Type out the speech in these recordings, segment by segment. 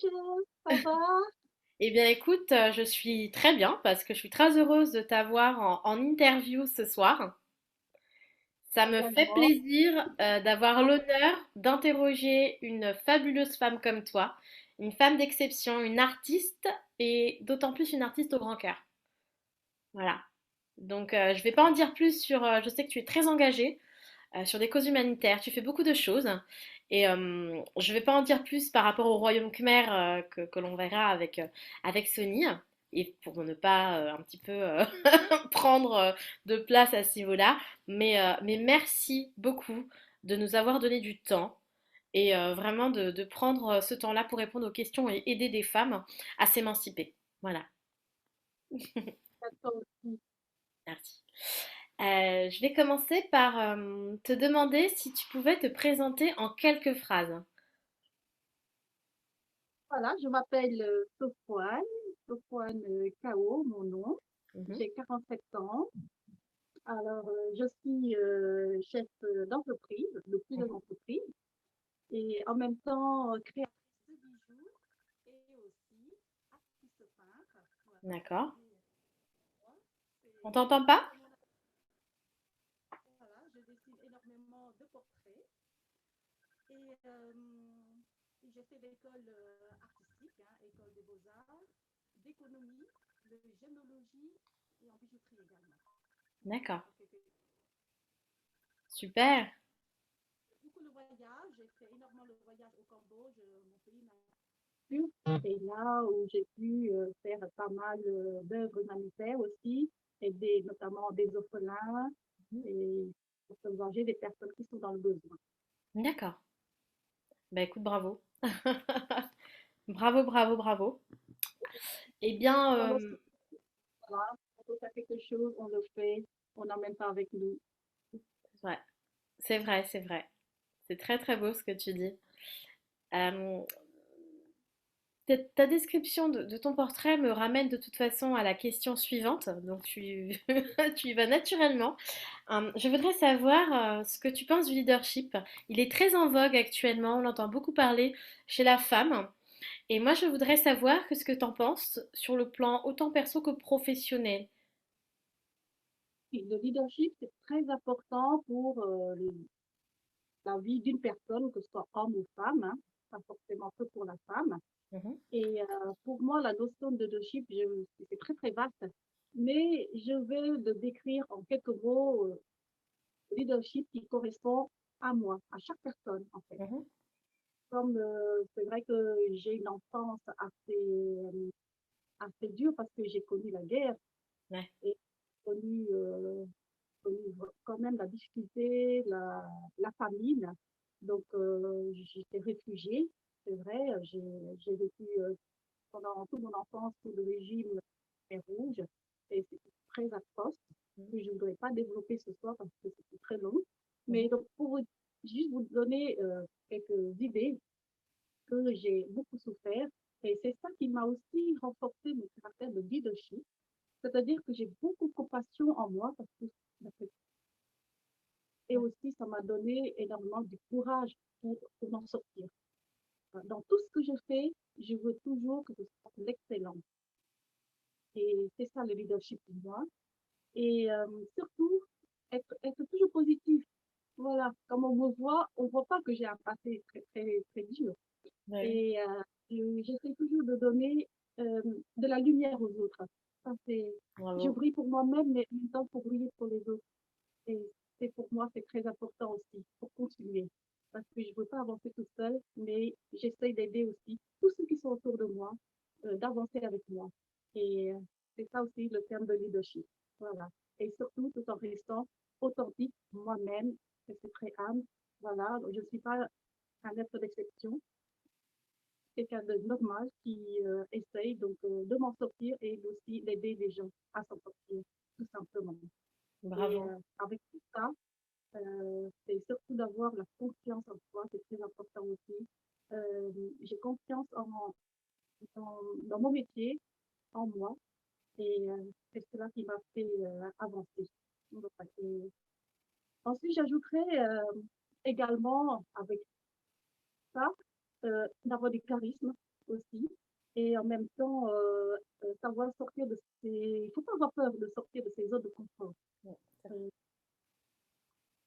Angèle, ça va? Eh bien, écoute, je suis très bien parce que je suis très heureuse de t'avoir en interview ce soir. Ça me fait Également. plaisir d'avoir l'honneur d'interroger une fabuleuse femme comme toi, une femme d'exception, une artiste et d'autant plus une artiste au grand cœur. Voilà. Donc, je ne vais pas en dire plus sur. Je sais que tu es très engagée sur des causes humanitaires. Tu fais beaucoup de choses. Et je ne vais pas en dire plus par rapport au royaume Khmer que l'on verra avec Sony. Et pour ne pas un petit peu prendre de place à ce niveau-là. Mais merci beaucoup de nous avoir donné du temps et vraiment de prendre ce temps-là pour répondre aux questions et aider des femmes à s'émanciper. Voilà, D'accord aussi. merci. Je vais commencer par te demander si tu pouvais te présenter en quelques phrases. Voilà, je m'appelle Sofouane Kao, mon nom. Mhm, J'ai 47 ans. Alors, je suis chef d'entreprise, de plusieurs mhm. entreprises, et en même temps créatrice de bijoux et aussi artiste peintre. Voilà. D'accord. Et moi, On c'est t'entend pas? c'est mon voilà, je dessine énormément de portraits. Et j'ai fait l'école artistique, hein, école des beaux-arts, d'économie, de génologie et en bijouterie également. D'accord. Donc, Super. beaucoup de voyages, j'ai fait énormément de voyages au Cambodge, mon pays natal. Et là où j'ai pu faire pas mal d'œuvres humanitaires aussi, aider notamment des orphelins Mhm. et pour se venger des personnes qui sont dans le besoin. D'accord. Bah écoute, bravo. Bravo, bravo, bravo. Eh bien, Comme aussi, voilà, quand on fait quelque chose, on le fait, on n'emmène pas avec nous. ouais, c'est vrai, c'est vrai. C'est très, très beau ce que tu dis. Euh, ta description de ton portrait me ramène de toute façon à la question suivante, donc tu y vas naturellement. Je voudrais savoir ce que tu penses du leadership. Il est très en vogue actuellement, on entend beaucoup parler chez la femme. Et moi, je voudrais savoir ce que tu en penses sur le plan autant perso que professionnel. Et le leadership, c'est très important pour la vie d'une personne, que ce soit homme ou femme, hein, pas forcément que pour la femme. Mhm, Et pour moi, la notion de leadership, c'est très très vaste. Mais je vais le décrire en quelques mots, leadership qui correspond à moi, à chaque personne en fait. mhm, Comme c'est vrai que j'ai une enfance assez dure parce que j'ai connu la guerre ouais, et connu quand même la difficulté, la famine. Donc, j'étais réfugiée, c'est vrai. J'ai vécu pendant toute mon enfance sous le régime Khmer rouge et c'était très atroce mhm, que je ne voudrais pas développer ce soir parce que c'était très long. Mais mhm, donc, pour juste vous donner quelques idées que j'ai beaucoup souffert, et c'est ça qui m'a aussi renforcé mon caractère de leadership, c'est-à-dire que j'ai beaucoup de compassion en moi parce que et aussi, ça m'a donné énormément de courage pour m'en sortir. Dans tout ce que je fais, je veux toujours que ce soit l'excellence. Et c'est ça le leadership pour moi. Et surtout, être toujours positif. Voilà, comme on me voit, on ne voit pas que j'ai un passé très, très, très dur. ouais, Et j'essaie toujours de donner de la lumière aux autres. Ça, je bravo. brille pour moi-même, mais en même temps pour briller pour les autres. Et c'est pour moi, c'est très important aussi pour continuer. Parce que je ne veux pas avancer toute seule, mais j'essaie d'aider aussi tous ceux qui sont autour de moi, d'avancer avec moi. Et c'est ça aussi le terme de leadership. Voilà. Et surtout, tout en restant authentique, moi-même, et c'est très humble. Voilà. Donc, je ne suis pas un être d'exception, quelqu'un de normal qui essaye donc de m'en sortir et aussi d'aider les gens à s'en sortir, tout simplement. Et Bravo. avec tout ça, c'est surtout d'avoir la confiance en soi, c'est très important aussi. J'ai confiance dans mon métier, en moi, et c'est cela qui m'a fait avancer. Donc, ensuite, j'ajouterais également avec ça d'avoir du charisme. aussi. Et en même temps, savoir sortir de ces... Il ne faut pas avoir peur de sortir de ses zones de confort. Ouais, tout à fait. Euh,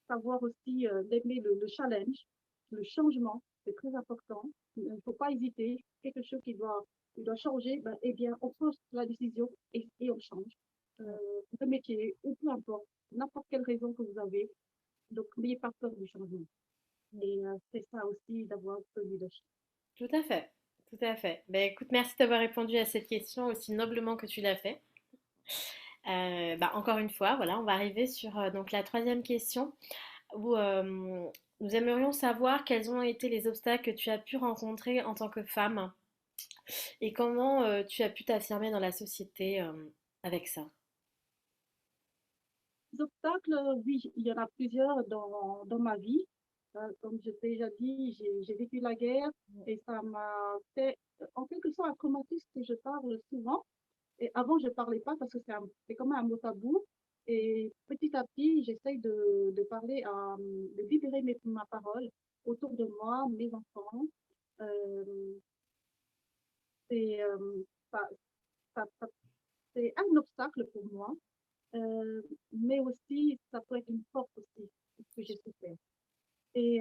Savoir aussi d'aimer le challenge, le changement, c'est très important. Il ne faut pas hésiter. Quelque chose qui doit changer, ben, eh bien, on prend la décision et on change. Ouais. Le métier, ou peu importe, n'importe quelle raison que vous avez, donc n'ayez pas peur du changement. Et c'est ça aussi d'avoir ce leadership. Tout à fait. Tout à fait. Ben, écoute, merci d'avoir répondu à cette question aussi noblement que tu l'as fait. Bah, encore une fois, voilà, on va arriver sur donc la troisième question où nous aimerions savoir quels ont été les obstacles que tu as pu rencontrer en tant que femme et comment tu as pu t'affirmer dans la société avec ça. Les obstacles, oui, il y en a plusieurs dans ma vie. Comme je t'ai déjà dit, j'ai vécu la guerre et ça m'a fait, en quelque sorte, un traumatisme que je parle souvent. Et avant, je ne parlais pas parce que c'est comme un mot tabou. Et petit à petit, j'essaye de parler, de libérer ma parole autour de moi, mes enfants. Euh, c'est ça, ça, c'est un obstacle pour moi, euh, mais aussi, ça peut être une force aussi, ce que j'ai souffert. Et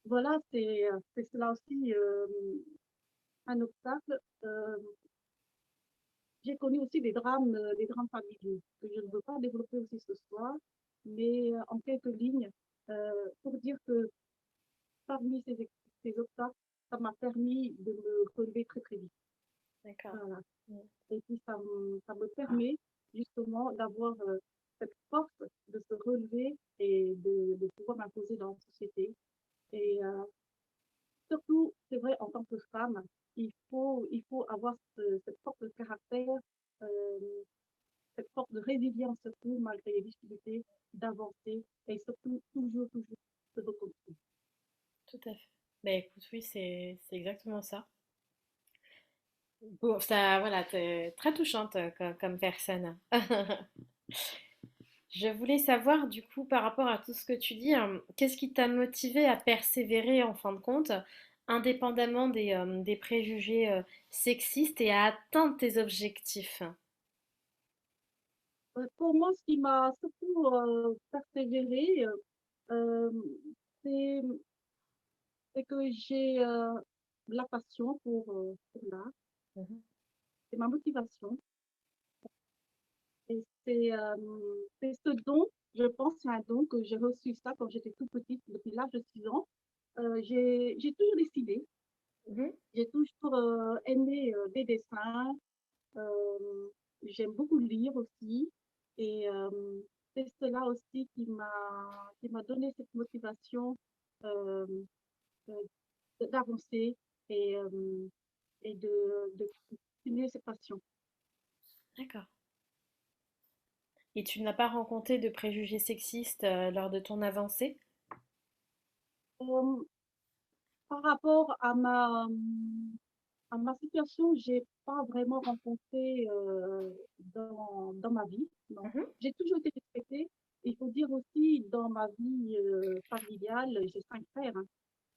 voilà, c'est cela aussi un obstacle. J'ai connu aussi des drames familiaux que je ne veux pas développer aussi ce soir, mais en quelques lignes, pour dire que parmi ces obstacles, ça m'a permis de me relever très très vite. D'accord. Voilà. Mm. Et puis ça me permet justement d'avoir cette force de se relever et de pouvoir m'imposer dans la société. Et surtout, c'est vrai, en tant que femme, il faut avoir cette force de caractère, euh, cette force de résilience surtout, malgré les difficultés, d'avancer et surtout toujours se reconstruire. Tout à fait. Ben écoute, oui, c'est exactement ça. Bon, ça, voilà, t'es très touchante comme personne. Je voulais savoir, du coup, par rapport à tout ce que tu dis, qu'est-ce qui t'a motivé à persévérer en fin de compte, indépendamment des préjugés sexistes et à atteindre tes objectifs? Pour moi, ce qui m'a surtout persévéré, euh, c'est c'est que j'ai la passion pour l'art, Mhm, c'est ma motivation. Et c'est ce don, je pense, c'est un don que j'ai reçu ça quand j'étais tout petite, depuis l'âge de 6 ans. J'ai toujours décidé, mhm. j'ai toujours aimé des dessins, euh, j'aime beaucoup lire aussi. Et c'est cela aussi qui m'a donné cette motivation euh, d'avancer et, et de continuer cette passion. D'accord. Et tu n'as pas rencontré de préjugés sexistes lors de ton avancée? Euh, Par rapport à ma situation, j'ai pas vraiment rencontré dans ma vie, non. Mhm, J'ai toujours été respectée. Il faut dire aussi, dans ma vie familiale, j'ai 5 frères, hein.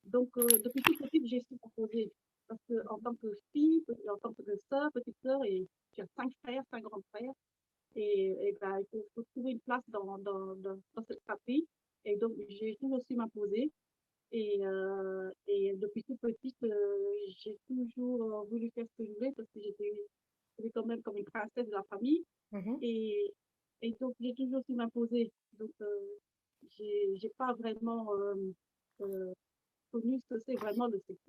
Donc, depuis toute petite, j'ai su composer. Parce que en tant que fille, en tant que sœur, petite sœur, et j'ai 5 frères, 5 grands frères, et ben, faut trouver une place dans cette fratrie. Et donc, j'ai toujours su m'imposer. Et depuis toute petite, j'ai toujours voulu faire ce que je voulais parce que j'étais quand même comme une princesse de la famille. mhm. Et, et donc, j'ai toujours su m'imposer. Donc, j'ai pas vraiment euh, connu ce que c'est vraiment le sexe.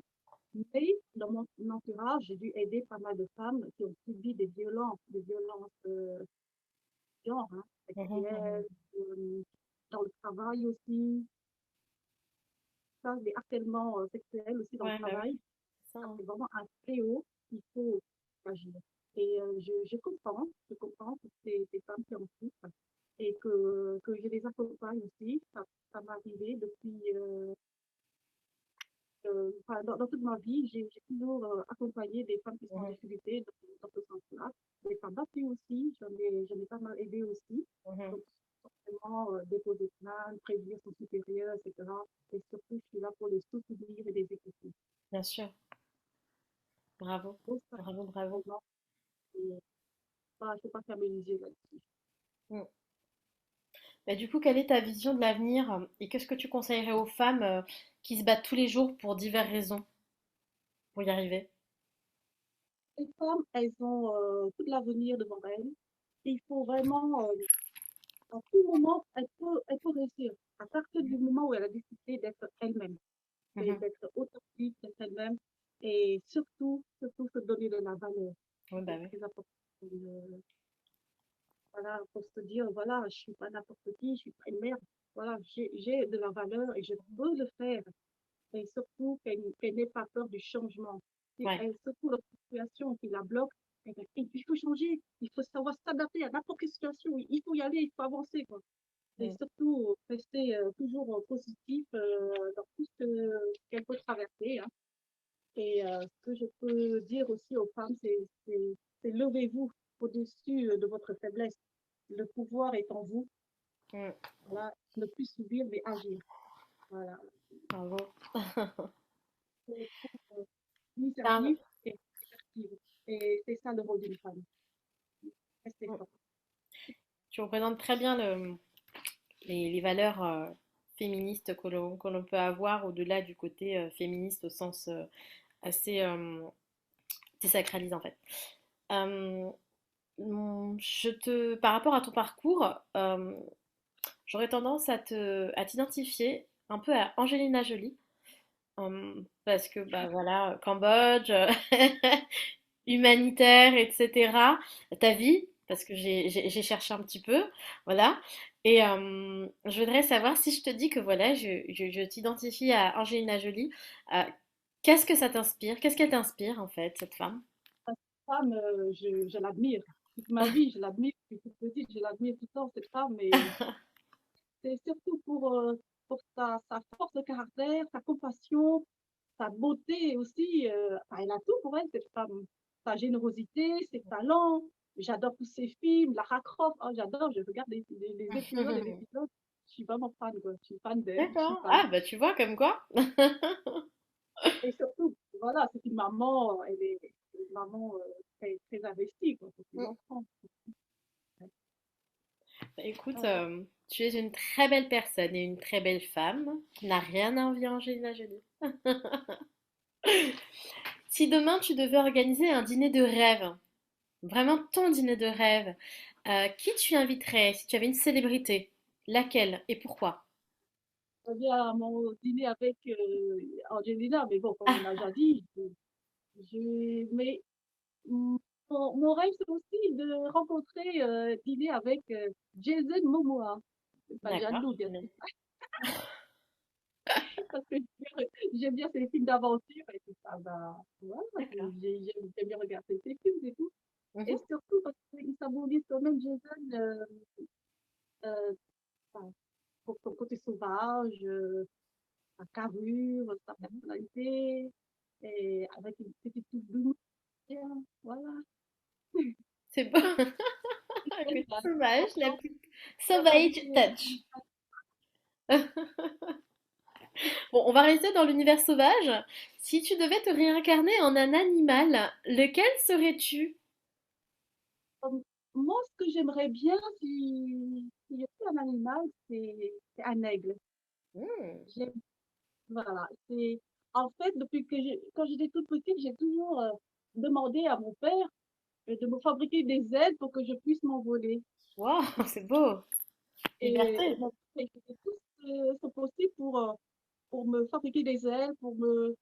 Mais dans mon entourage, j'ai dû aider pas mal de femmes qui ont subi des violences genre, hein, Mhm, mhm. sexuelles, dans le travail aussi, ça, des harcèlements sexuels aussi dans le Ouais, bah oui, travail. c'est ça, Ça, hein. c'est vraiment un fléau qu'il faut agir. Et je comprends que ces femmes qui en souffrent et que je les accompagne aussi. Ça m'est arrivé depuis, enfin, dans toute ma vie, j'ai toujours accompagné des femmes qui sont en Mhm, difficulté dans ce sens-là. Des femmes battues aussi, j'en ai pas mal aidé aussi. mhm. Donc, forcément, déposer plainte, prévenir son supérieur, etc. Et surtout, je suis là pour les soutenir et les écouter. Bien sûr. Bravo, Donc, ça, bravo, bravo. vraiment, c'est faut pas fermer les yeux là-dessus. Mm. Bah, du coup, quelle est ta vision de l'avenir et qu'est-ce que tu conseillerais aux femmes qui se battent tous les jours pour diverses raisons pour y arriver? Les femmes, elles ont tout l'avenir devant elles. Il faut vraiment, à tout moment, elle peut réussir. À partir du moment où elle a décidé d'être elle-même, et Mhm. d'être authentique, d'être elle-même, et surtout se donner de la valeur. Oui, bah C'est oui. très important. Voilà, pour se dire, voilà, je suis pas n'importe qui, je suis pas une merde. Voilà, j'ai de la valeur et je peux le faire. Et surtout qu'elle n'ait pas peur du changement. Et Ouais. surtout la situation qui la bloque, eh ben, il faut changer, il faut savoir s'adapter à n'importe quelle situation, il faut y aller, il faut avancer, quoi. Et Mm. surtout rester toujours positif dans tout ce qu'elle peut traverser, hein. Et ce que je peux dire aussi aux femmes, c'est levez-vous au-dessus de votre faiblesse. Le pouvoir est en vous. Mm. Voilà, ne plus subir, mais agir. Voilà. Bravo. Ah, Initiative et active. Et c'est ça le rôle d'une femme. Rester mm. fort. Tu représentes très bien les valeurs féministes que l'on peut avoir au-delà du côté féministe au sens assez désacralise en fait. Euh, par rapport à ton parcours, j'aurais tendance à t'identifier un peu à Angelina Jolie, parce que bah voilà, Cambodge, humanitaire, etc. Ta vie, parce que j'ai cherché un petit peu, voilà. Et je voudrais savoir si je te dis que voilà, je t'identifie à Angelina Jolie, euh, qu'est-ce que ça t'inspire? Qu'est-ce qu'elle t'inspire en fait, cette femme? Cette femme, je l'admire. Toute ma vie, je l'admire. Depuis toute petite, je l'admire tout le temps, cette femme. Et c'est surtout pour sa force de caractère, sa compassion, sa beauté aussi. Enfin, elle a tout pour elle, cette femme. Sa générosité, ses talents. J'adore tous ses films. Lara Croft, oh, j'adore. Je regarde les épisodes et les épisodes. Je suis vraiment fan, quoi. Je suis fan d'elle. Je suis D'accord. fan. Ah bah tu vois comme quoi. Et surtout, voilà, c'est une maman, elle est une maman très investie, quoi, pour ses enfants. Bah, écoute, Voilà. tu es une très belle personne et une très belle femme qui n'a rien à envier à Angelina Jolie. Si demain tu devais organiser un dîner de rêve, vraiment ton dîner de rêve, qui tu inviterais si tu avais une célébrité? Laquelle et pourquoi? Je viens à mon dîner avec Angelina, mais bon, comme on a Ah, déjà dit, mais mon, mon rêve, c'est aussi de rencontrer, dîner avec Jason Momoa. C'est pas d'accord. jaloux, bien sûr, parce que j'aime bien ces films d'aventure et tout ça. Bah, voilà, D'accord. j'aime bien regarder ces films et tout. Et Mhm, surtout parce qu'il symbolise quand même Jason euh, enfin, pour son côté sauvage, sa carrure, sa mhm. personnalité, et avec une petite touche d'humour. Voilà. C'est beau. Elle, Écoute, là, sauvage, la franchement, petite vraiment sauvage touch. Bon, on va rester dans l'univers sauvage. Si tu devais te réincarner en un animal, lequel serais-tu? comme- moi, ce que j'aimerais bien, si j'étais un animal, c'est un aigle. Hmm, J'aime, voilà. C'est, en fait, quand j'étais toute petite, j'ai toujours demandé à mon père de me fabriquer des ailes pour que je puisse m'envoler. wow, c'est beau. Et Liberté. mon père, il faisait tout ce possible pour me fabriquer des ailes, pour me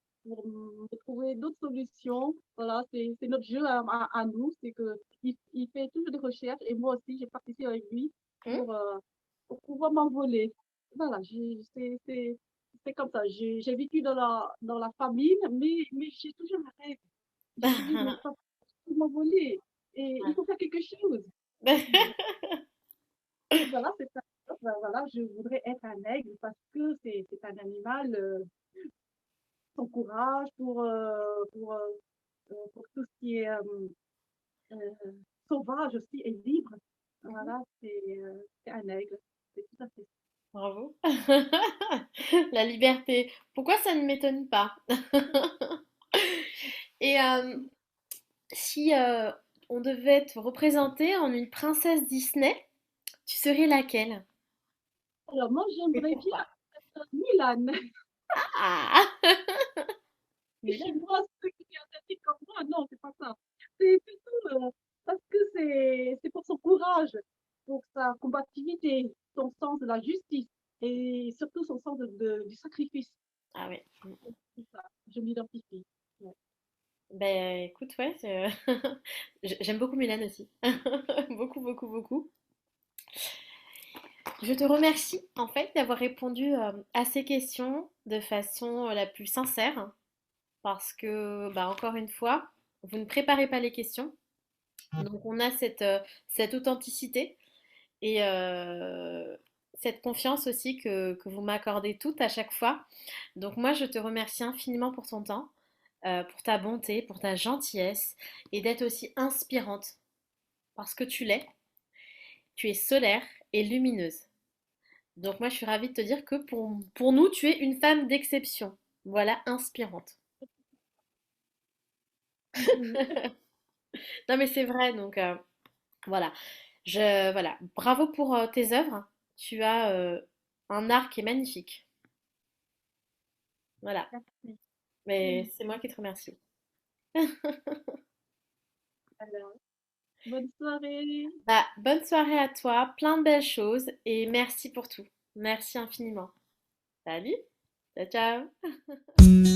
trouver d'autres solutions. Voilà, c'est notre jeu à nous, c'est que il fait toujours des recherches et moi aussi, j'ai participé avec lui Hmm? pour, euh, pour pouvoir m'envoler. Voilà, c'est comme ça. J'ai vécu dans la famine, mais j'ai toujours un rêve. J'ai toujours dit, mais papa, je peux m'envoler et il faut faire quelque chose. Voilà, c'est ça. Voilà, je voudrais être un aigle parce que c'est un animal, son courage pour tout ce qui est euh, sauvage aussi et libre. Mhm. Voilà, c'est un aigle. C'est tout à fait ça. Bravo. La liberté. Pourquoi ça ne m'étonne pas? Et si on devait te représenter en une princesse Disney, tu serais laquelle? Alors, moi, Et j'aimerais bien pourquoi? être Milan. Ah! Milan. Chinois, ceux qui sont asiatiques comme moi, non, c'est pas ça. C'est surtout parce que c'est pour son courage, pour sa combativité, son sens de la justice et surtout son sens du sacrifice. Ah oui. C'est ça, je m'identifie. Ouais. Ben écoute, ouais, j'aime beaucoup Milan aussi. Beaucoup, beaucoup, beaucoup. Je te remercie en fait d'avoir répondu à ces questions de façon la plus sincère parce que, bah, encore une fois, vous ne préparez pas les questions. Donc on a cette authenticité et cette confiance aussi que vous m'accordez toutes à chaque fois. Donc moi, je te remercie infiniment pour ton temps, pour ta bonté, pour ta gentillesse et d'être aussi inspirante parce que tu l'es. Tu es solaire et lumineuse. Donc moi, je suis ravie de te dire que pour nous, tu es une femme d'exception. Voilà, inspirante. Mhm. Non mais c'est vrai, donc voilà. Voilà. Bravo pour tes œuvres. Tu as un art qui est magnifique. Voilà. Merci. Mais Oui. c'est moi qui te remercie. Alors, bonne soirée. Bah, bonne soirée à toi, plein de belles choses et merci pour tout. Merci infiniment. Salut, ciao ciao.